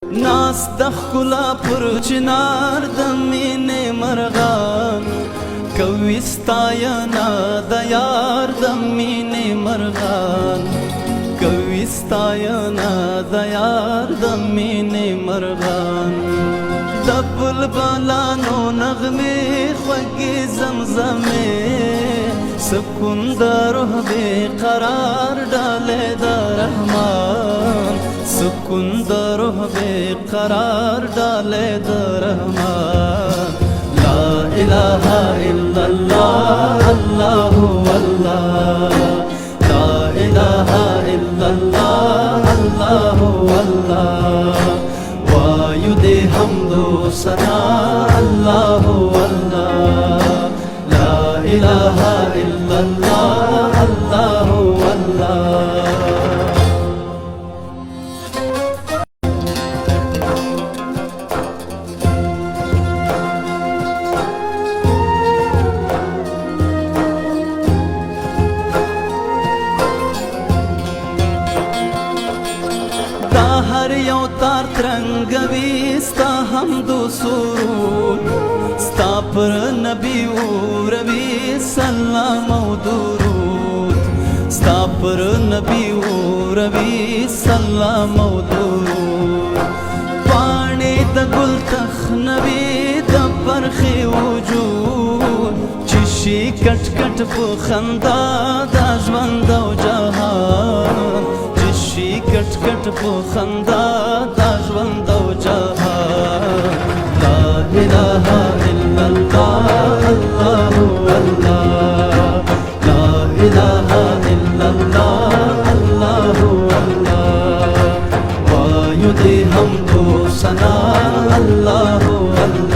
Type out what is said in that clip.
ناس د ښکلا پر چنار د مینې مرغان کوي ستاینه د یار د مینې مرغان کوي ستاینه د یار د مینې مرغان د بلبلانو نغمې خوږې زمزمې سکون د روح بې قرار ډالۍ د رحمان سکون د روح بے قرار ڈالے د رحمان لا الہ الا اللہ اللہ اللہ لا الہ الا اللہ اللہ اللہ وایو دے حمد و ثنا اللہ اللہ لا الہ الا اللہ اللہ اللہ هر یو تار ترنګوي ستا حمد و سرود ستا پر نبی اوروي سلام او درود ستا پر نبی اوروي سلام او درود پاڼې د ګل تخنوي د پرخې وجود چې شي کټ کټ په خندا د ژوند او جهان شي کټ کټ په خندا دا ژوند او جهان لا اله الا الله الله الله لا اله الا الله الله الله وایو دې حمد و ثنا الله الله